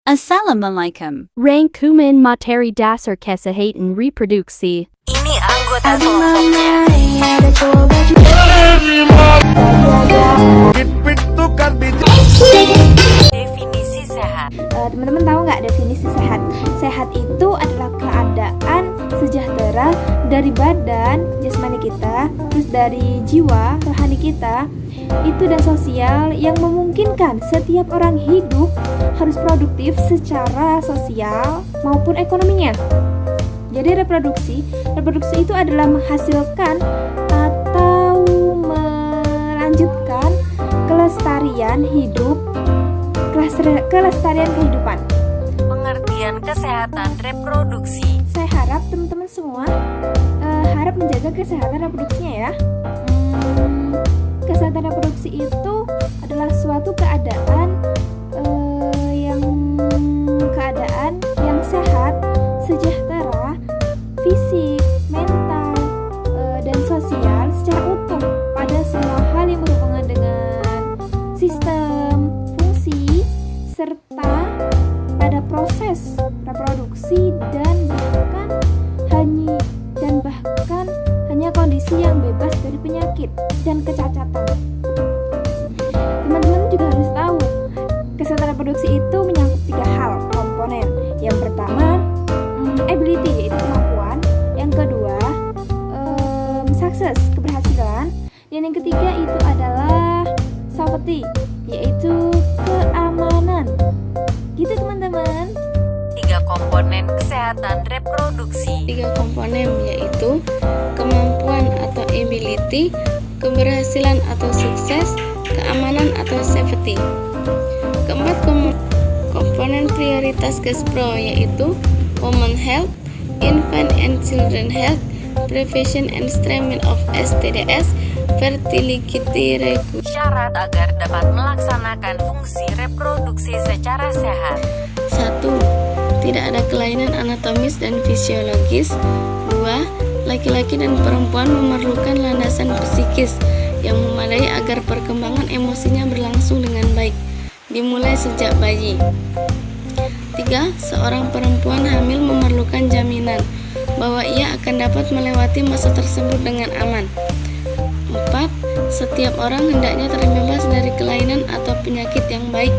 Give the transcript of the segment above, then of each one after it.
Assalamualaikum. Rangkuman materi dasar kesehatan reproduksi. Ini anggota kelompoknya. Definisi sehat. Teman-teman tahu nggak definisi sehat? Sehat itu adalah keadaan sejahtera dari badan jasmani kita, terus dari jiwa rohani kita, itu dan sosial yang memungkinkan setiap orang hidup harus produktif secara sosial maupun ekonominya. Jadi reproduksi itu adalah menghasilkan atau melanjutkan kelestarian hidup, kelestarian kehidupan. Pengertian kesehatan reproduksi. Saya harap teman-teman semua harap menjaga kesehatan reproduksinya ya. Kesehatan reproduksi itu adalah suatu keadaan yang sehat, sejahtera, fisik, mental, dan sosial secara utuh pada semua hal yang berhubungan dengan sistem, fungsi, serta pada proses reproduksi dan bahkan hanya kondisi yang bebas dari penyakit dan kecacatan. Teman-teman juga harus tahu, kesehatan reproduksi itu menyangkut 3 hal komponen. Yang pertama, ability, yaitu kemampuan. Yang kedua, success, keberhasilan. Dan yang ketiga itu adalah safety, yaitu keamanan. Gitu teman-teman. 3 komponen kesehatan reproduksi. 3 komponen yaitu kemampuan atau ability, keberhasilan atau sukses, keamanan atau safety. Keempat komponen prioritas Kespro yaitu women health, infant and children health, prevention and treatment of STDs, fertility regu. Syarat agar dapat melaksanakan fungsi reproduksi secara sehat. 1. Tidak ada kelainan anatomis dan fisiologis. 2. Laki-laki dan perempuan memerlukan landasan psikis yang memadai agar perkembangan emosinya berlangsung dengan baik, dimulai sejak bayi. 3. Seorang perempuan hamil memerlukan jaminan bahwa ia akan dapat melewati masa tersebut dengan aman. 4. Setiap orang hendaknya terbebas dari kelainan atau penyakit yang baik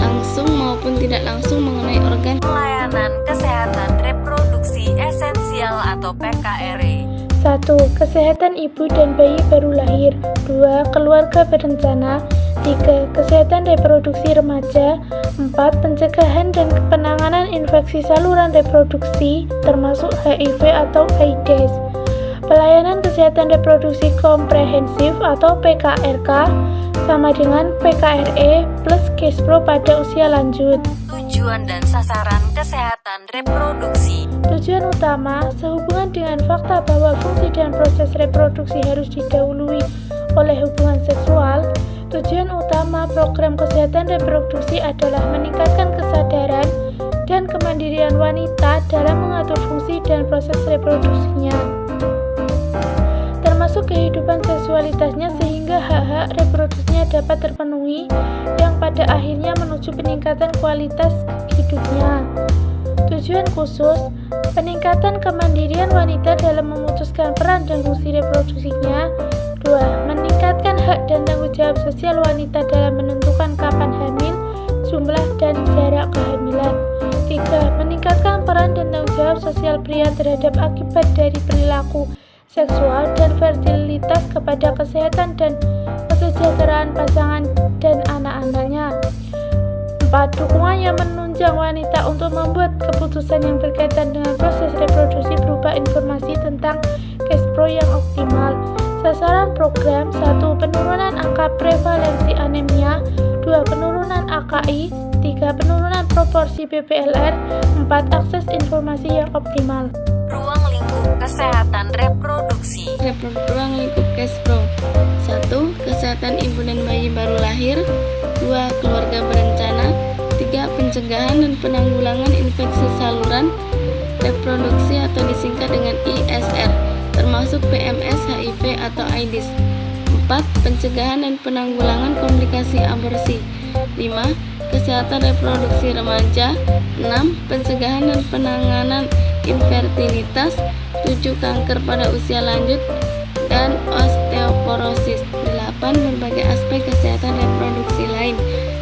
langsung maupun tidak langsung mengenai organ. Pelayanan kesehatan reproduksi esensial atau PKRE. 1. Kesehatan ibu dan bayi baru lahir. 2. Keluarga berencana. 3. Kesehatan reproduksi remaja. 4. Pencegahan dan penanganan infeksi saluran reproduksi termasuk HIV atau AIDS. Pelayanan kesehatan reproduksi komprehensif atau PKRK sama dengan PKRE plus Kespro pada usia lanjut. Tujuan dan sasaran kesehatan reproduksi. Tujuan utama sehubungan dengan fakta bahwa fungsi dan proses reproduksi harus didahului oleh hubungan seksual. Tujuan utama program kesehatan reproduksi adalah meningkatkan kesadaran dan kemandirian wanita dalam mengatur fungsi dan proses reproduksinya, termasuk kehidupan seksualitasnya sehingga hak-hak reproduksinya dapat terpenuhi yang pada akhirnya menuju peningkatan kualitas hidupnya. Tujuan khusus, peningkatan kemandirian wanita dalam memutuskan peran dan fungsi reproduksinya. 2. Meningkatkan hak dan tanggung jawab sosial wanita dalam menentukan kapan hamil, jumlah dan jarak kehamilan. 3. Meningkatkan peran dan tanggung jawab sosial pria terhadap akibat dari perilaku seksual dan fertilitas kepada kesehatan dan kesejahteraan pasangan dan anak-anaknya. 4. Dukungan yang menunjang wanita untuk membuat keputusan yang berkaitan dengan proses reproduksi berupa informasi tentang Kespro yang optimal. Sasaran program: 1. Penurunan angka prevalensi anemia. 2. Penurunan AKI. 3. Penurunan proporsi PPLR. 4. Akses informasi yang optimal. Ruang lingkup kesehatan reproduksi. Ruang lingkup Kespro. 1. Kesehatan ibu dan bayi baru lahir. 2. Keluarga berencana. 3. Pencegahan dan penanggulangan infeksi saluran reproduksi atau disingkat dengan ISR, termasuk PMS, HIV, atau AIDS. 4. Pencegahan dan penanggulangan komplikasi aborsi. 5. kesehatan reproduksi remaja. 6. Pencegahan dan penanganan infertilitas. 7. Kanker pada usia lanjut dan osteoporosis. 8. Berbagai aspek kesehatan reproduksi lain,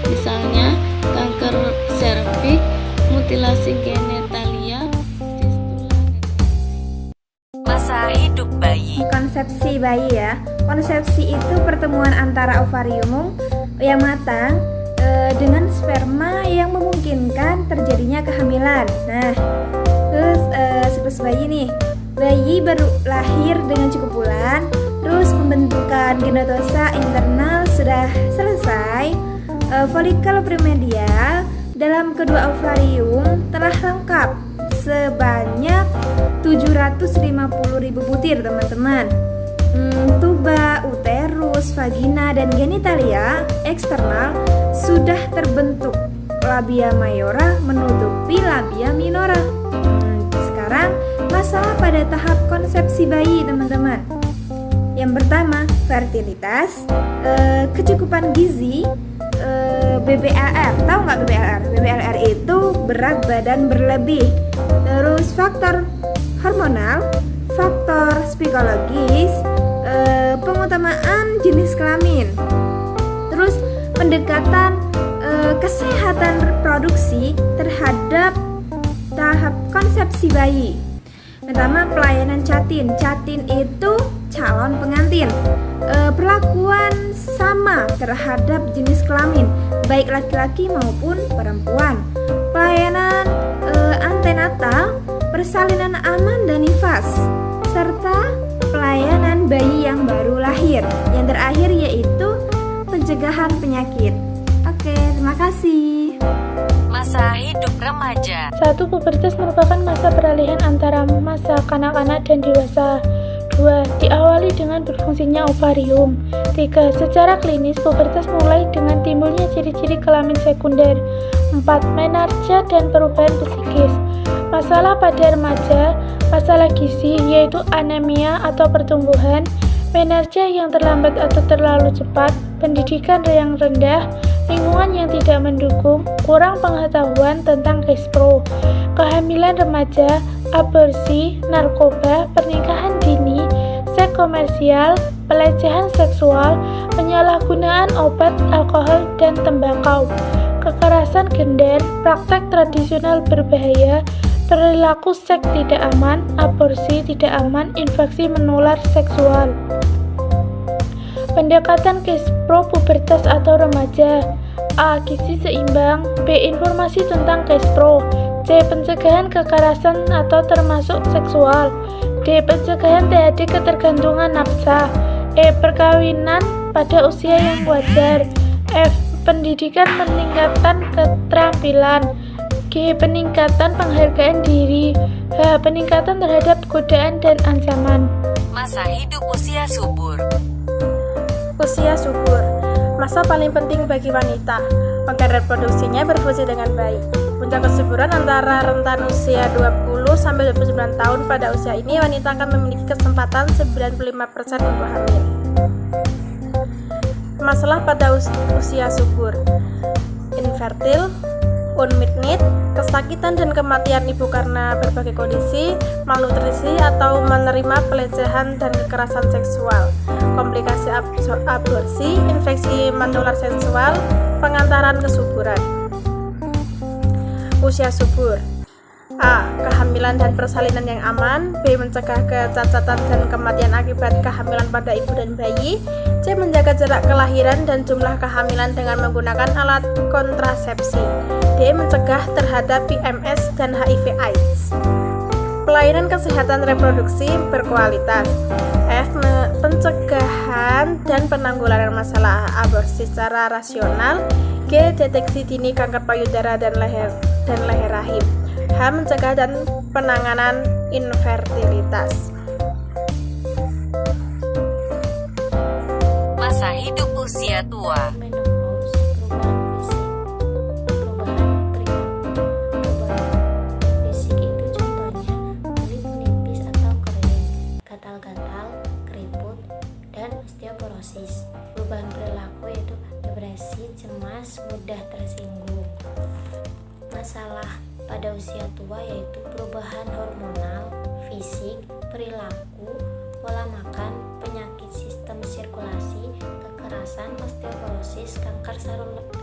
misalnya kanker serviks, mutilasi genitalia, fistula. Masa hidup bayi. Konsepsi bayi ya. Konsepsi itu pertemuan antara ovarium yang matang dengan sperma yang memungkinkan terjadinya kehamilan. Nah, terus siklus bayi nih. Bayi baru lahir dengan cukup bulan, terus pembentukan genotosa internal sudah selesai. Folikel primordial dalam kedua ovarium telah lengkap sebanyak 750.000 butir, teman-teman. Tuba, uterus, vagina, dan genitalia eksternal sudah terbentuk. Labia mayora menutupi labia minora. Sekarang masalah pada tahap konsepsi bayi, teman-teman. Yang pertama, fertilitas, kecukupan gizi, BBLR. Tahu nggak BBLR? BBLR itu berat badan berlebih. Terus faktor hormonal, faktor psikologis, pengutamaan jenis kelamin. Terus pendekatan kesehatan reproduksi terhadap tahap konsepsi bayi. Pertama, pelayanan catin. Catin itu calon pengantin. Perlakuan sama terhadap jenis kelamin, baik laki-laki maupun perempuan. Pelayanan antenatal, persalinan aman dan nifas, serta pelayanan bayi yang baru lahir. Yang terakhir yaitu pencegahan penyakit. Oke, terima kasih. Masa hidup remaja. 1. Pubertas merupakan masa peralihan antara masa kanak-kanak dan dewasa. 2. Diawali dengan berfungsinya ovarium. 3. Secara klinis, pubertas mulai dengan timbulnya ciri-ciri kelamin sekunder. 4. Menarche dan perubahan psikis. Masalah pada remaja, masalah gizi yaitu anemia atau pertumbuhan, menarche yang terlambat atau terlalu cepat, pendidikan yang rendah, lingkungan yang tidak mendukung, kurang pengetahuan tentang KISPRO, kehamilan remaja, aborsi, narkoba, pernikahan dini, seks komersial, pelecehan seksual, penyalahgunaan obat, alkohol, dan tembakau, kekerasan gender, praktek tradisional berbahaya, perilaku seks tidak aman, aborsi tidak aman, infeksi menular seksual. Pendekatan KISPRO pubertas atau remaja. A. Gizi seimbang. B. Informasi tentang KISPRO. C. Pencegahan kekerasan atau termasuk seksual. D. Pencegahan THD ketergantungan nafsa. E. Perkawinan pada usia yang wajar. F. Pendidikan meningkatkan keterampilan. G. Peningkatan penghargaan diri. H. Peningkatan terhadap godaan dan ancaman. Masa hidup usia subur. Usia subur, masa paling penting bagi wanita. Organ reproduksinya berfungsi dengan baik. Puncak kesuburan antara rentan usia 20-29 tahun. Pada usia ini wanita akan memiliki kesempatan 95% untuk hamil. Masalah pada usia subur, infertil, unmet need, kesakitan dan kematian ibu karena berbagai kondisi, malnutrisi atau menerima pelecehan dan kekerasan seksual, komplikasi aborsi, infeksi menular seksual, pengantaran kesuburan. Usia subur. A. Kehamilan dan persalinan yang aman. B. Mencegah kecacatan dan kematian akibat kehamilan pada ibu dan bayi. C. Menjaga jarak kelahiran dan jumlah kehamilan dengan menggunakan alat kontrasepsi. D. Mencegah terhadap PMS dan HIV/AIDS. Pelayanan kesehatan reproduksi berkualitas. F. Pencegahan dan penanggulangan masalah aborsi secara rasional. G. Deteksi dini kanker payudara dan leher rahim. H. Mencegah dan penanganan infertilitas. Masa hidup usia tua. Menopause, perubahan fisik, perubahan perilaku, perubahan fisik itu contohnya kulit menipis atau kering, gatal-gatal, keriput, dan osteoporosis. Perubahan perilaku yaitu depresi, cemas, mudah tersinggung. masalah pada usia tua yaitu perubahan hormonal, fisik, perilaku, pola makan, penyakit sistem sirkulasi, kekerasan, osteoporosis, kanker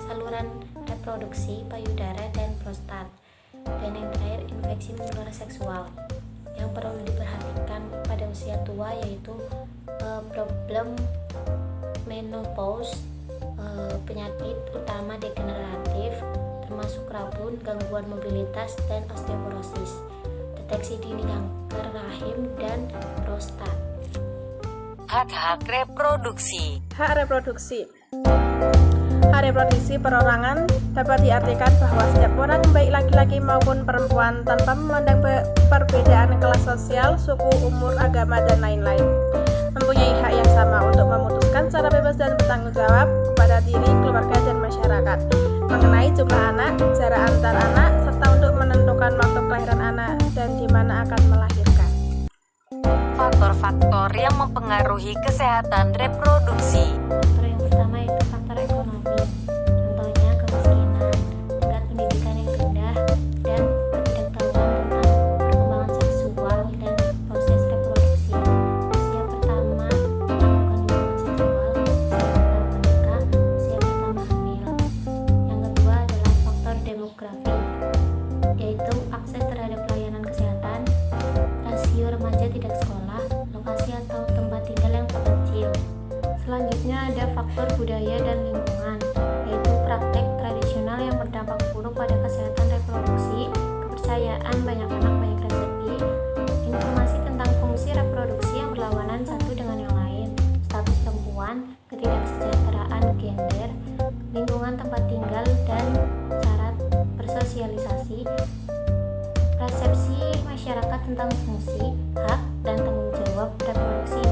saluran reproduksi, payudara, dan prostat. Dan yang terakhir, infeksi menular seksual. Yang perlu diperhatikan pada usia tua yaitu problem menopause, penyakit utama degeneratif termasuk rabun, gangguan mobilitas, dan osteoporosis. Deteksi dini kanker rahim dan prostat. Hak-hak reproduksi. Hak reproduksi. Hak reproduksi perorangan dapat diartikan bahwa setiap orang, baik laki-laki maupun perempuan, tanpa memandang perbedaan kelas sosial, suku, umur, agama, dan lain-lain, mempunyai hak yang sama untuk memutuskan secara bebas dan bertanggung jawab kepada diri, keluarga, dan masyarakat mengenai jumlah anak, jarak antar anak, serta untuk menentukan waktu kelahiran anak dan di mana akan melahirkan. Faktor-faktor yang mempengaruhi kesehatan reproduksi. Faktor yang pertama yaitu faktor ekonomi, contohnya kemiskinan, tingkat pendidikan yang rendah, dan ketidaktahuan tentang perkembangan seksual dan proses reproduksi. Usia pertama melakukan hubungan seksual, usia pertama menikah, usia pertama hamil. Yang kedua adalah faktor demografi, yaitu akses terhadap pelayanan kesehatan, rasio remaja tidak sekolah, lokasi atau tempat tinggal yang terpencil. Selanjutnya ada faktor budaya dan lingkungan, yaitu praktek tradisional yang berdampak buruk pada kesehatan reproduksi, kepercayaan banyak anak banyak rezeki, informasi tentang fungsi reproduksi yang berlawanan satu dengan yang lain, status perempuan, ketidaksejahteraan gender, lingkungan tempat tinggal dan cara bersosialisasi, persepsi masyarakat tentang fungsi, hak, dan tanggung jawab reproduksi